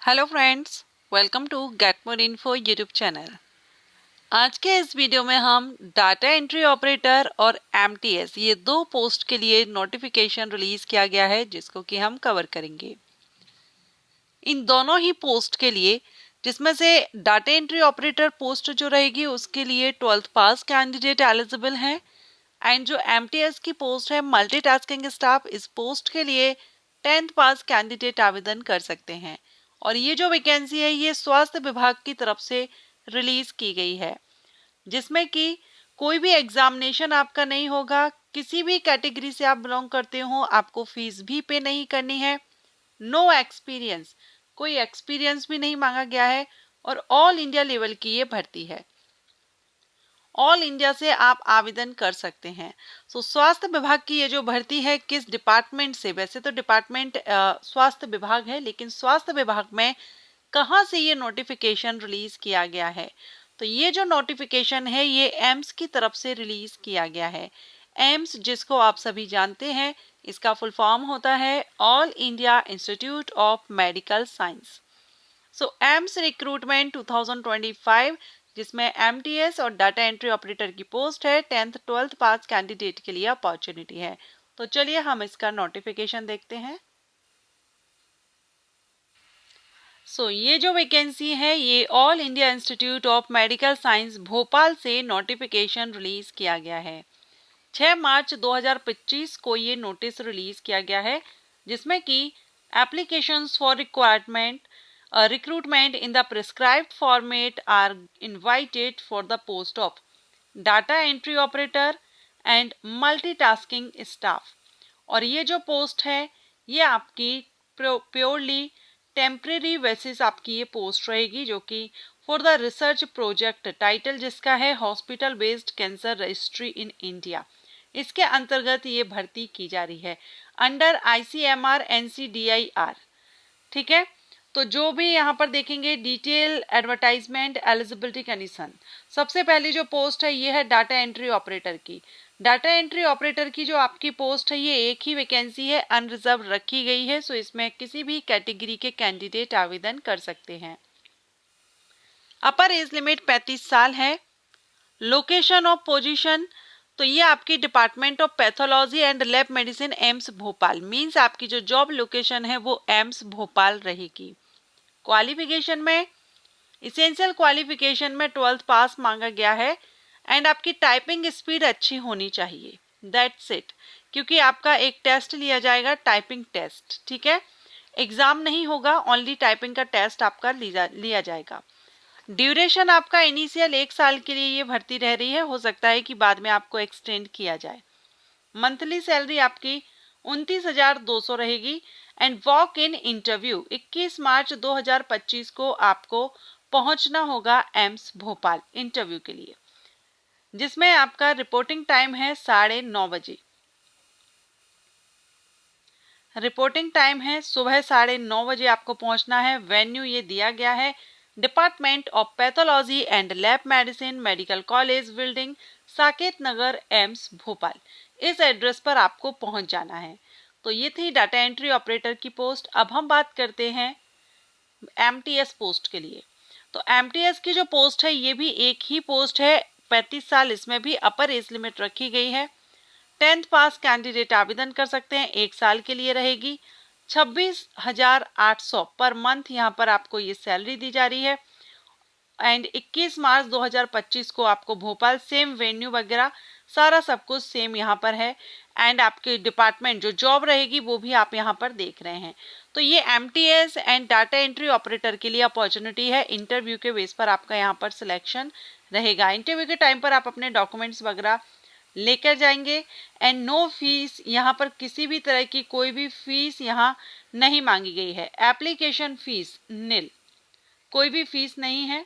Hello friends, welcome to get more info YouTube channel. आज के इस वीडियो में हम डाटा एंट्री ऑपरेटर और एमटीएस ये दो पोस्ट के लिए नोटिफिकेशन रिलीज किया गया है जिसको कि हम कवर करेंगे। इन दोनों ही पोस्ट के लिए, जिसमें से डाटा एंट्री ऑपरेटर पोस्ट जो रहेगी उसके लिए 12th पास कैंडिडेट एलिजिबल हैं एंड जो एमटीएस की पोस्ट है मल्टीटास्किंग स्टाफ, इस पोस्ट के लिए 10th पास कैंडिडेट आवेदन कर सकते हैं। और ये जो वैकेंसी है ये स्वास्थ्य विभाग की तरफ से रिलीज की गई है, जिसमें कि कोई भी एग्जामिनेशन आपका नहीं होगा। किसी भी कैटेगरी से आप बिलोंग करते हो आपको फीस भी पे नहीं करनी है। नो एक्सपीरियंस, कोई एक्सपीरियंस भी नहीं मांगा गया है और ऑल इंडिया लेवल की ये भर्ती है। ऑल इंडिया से आप आवेदन कर सकते हैं। स्वास्थ्य विभाग की ये जो भर्ती है किस डिपार्टमेंट से, वैसे तो डिपार्टमेंट स्वास्थ्य विभाग है, लेकिन स्वास्थ्य विभाग में कहाँ से ये नोटिफिकेशन रिलीज किया गया है, तो ये जो नोटिफिकेशन है ये एम्स की तरफ से रिलीज किया गया है। एम्स जिसको आप सभी जानते हैं, इसका फुल फॉर्म होता है all India institute of medical science. AIIMS recruitment 2025, जिसमें एमटीएस और डाटा एंट्री ऑपरेटर की पोस्ट है, 10th 12th पास कैंडिडेट के लिए अपॉर्चुनिटी है। तो चलिए हम इसका नोटिफिकेशन देखते हैं। ये जो वैकेंसी है ये all India institute of medical science Bhopal से नोटिफिकेशन रिलीज किया गया है। 6 मार्च 2025 को ये नोटिस रिलीज किया गया है, जिसमें कि applications for requirement recruitment in the prescribed format are invited for the post of data entry operator and multitasking staff। और ये जो पोस्ट है ये आपकी प्योरली टेम्परेरी बेसिस आपकी ये पोस्ट रहेगी, जो कि for the research project, title जिसका है hospital based cancer registry in India, इसके अंतर्गत ये भर्ती की जा रही है अंडर ICMR NCDIR। ठीक है, तो जो भी यहाँ पर देखेंगे डिटेल एडवर्टाइजमेंट एलिजिबिलिटी कंडीशन, सबसे पहली जो पोस्ट है ये है डाटा एंट्री ऑपरेटर की। डाटा एंट्री ऑपरेटर की जो आपकी पोस्ट है ये एक ही वैकेंसी है, अनरिजर्व रखी गई है। इसमें किसी भी कैटेगरी के कैंडिडेट आवेदन कर सकते हैं। अपर एज लिमिट 35 साल है। लोकेशन ऑफ पोजीशन, तो ये आपकी department of pathology and lab medicine AIIMS Bhopal, means आपकी जो जॉब लोकेशन है वो एम्स भोपाल रहेगी। क्वालिफिकेशन में इसेंशियल क्वालिफिकेशन में 12th पास मांगा गया है एंड आपकी टाइपिंग स्पीड अच्छी होनी चाहिए, दैट्स इट। क्योंकि आपका एक टेस्ट लिया जाएगा, टाइपिंग टेस्ट, ठीक है, एग्जाम नहीं होगा, ओनली टाइपिंग का टेस्ट आपका लिया जाएगा। ड्यूरेशन आपका इनिशियल 1 साल के लिए ये भर्ती रह रही है, हो सकता है कि बाद में आपको एक्सटेंड किया जाए। मंथली सैलरी आपकी 29,200 रहेगी एंड वॉक इन इंटरव्यू 21 मार्च 2025 को आपको पहुंचना होगा एम्स भोपाल इंटरव्यू के लिए, जिसमें आपका रिपोर्टिंग टाइम है 9:30 बजे। रिपोर्टिंग टाइम है सुबह 9:30 बजे आपको पहुंचना है। वेन्यू ये दिया गया है department of pathology and lab medicine, medical college building, Saket Nagar, AIIMS Bhopal. इस एड्रेस पर आपको पहुंच जाना है। तो ये थी डाटा एंट्री ऑपरेटर की पोस्ट। अब हम बात करते हैं एमटीएस पोस्ट के लिए। तो एमटीएस की जो पोस्ट है ये भी एक ही पोस्ट है, 35 साल, इसमें भी अपर एज लिमिट रखी गई है। 10th पास कैंडिडेट आवेदन कर सकते हैं, 1 साल के लिए रहेगी। 26,800 पर मंथ यहाँ पर आपको ये सैलरी दी जा रही है एंड 21 मार्च 2025 को आपको भोपाल, सेम वेन्यू वगैरह सारा सब कुछ सेम यहाँ पर है एंड आपके डिपार्टमेंट जो जॉब रहेगी वो भी आप यहाँ पर देख रहे हैं। तो ये MTS and data entry operator के लिए अपॉर्चुनिटी है। इंटरव्यू के बेस पर आपका यहाँ पर सिलेक्शन रहेगा। इंटरव्यू के टाइम पर आप अपने डॉक्यूमेंट्स वगैरह लेकर जाएंगे एंड नो फीस, यहाँ पर किसी भी तरह की कोई भी फीस यहाँ नहीं मांगी गई है। एप्लीकेशन फीस निल, कोई भी फीस नहीं है।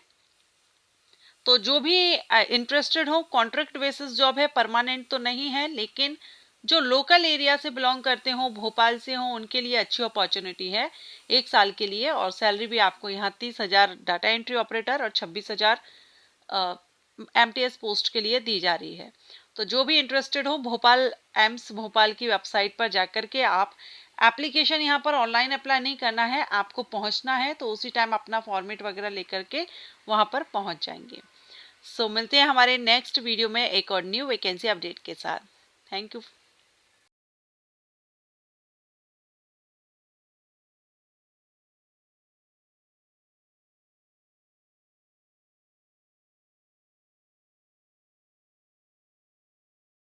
तो जो भी इंटरेस्टेड हो, कॉन्ट्रैक्ट बेसिस जॉब है, परमानेंट तो नहीं है, लेकिन जो लोकल एरिया से बिलोंग करते हो, भोपाल से हो, उनके लिए अच्छी अपॉर्चुनिटी है 1 साल के लिए। और सैलरी भी आपको यहाँ 30,000 डाटा एंट्री ऑपरेटर और 26,000 एमटीएस पोस्ट के लिए दी जा रही है। तो जो भी इंटरेस्टेड हो, भोपाल एम्स भोपाल की वेबसाइट पर जाकर के आप एप्लीकेशन यहाँ पर ऑनलाइन अप्लाई नहीं करना है, आपको पहुँचना है, तो उसी टाइम अपना फॉर्मेट वगैरह लेकर के वहाँ पर पहुँच जाएंगे। सो मिलते हैं हमारे नेक्स्ट वीडियो में एक और न्यू वैकेंसी अपडेट के साथ। Thank you.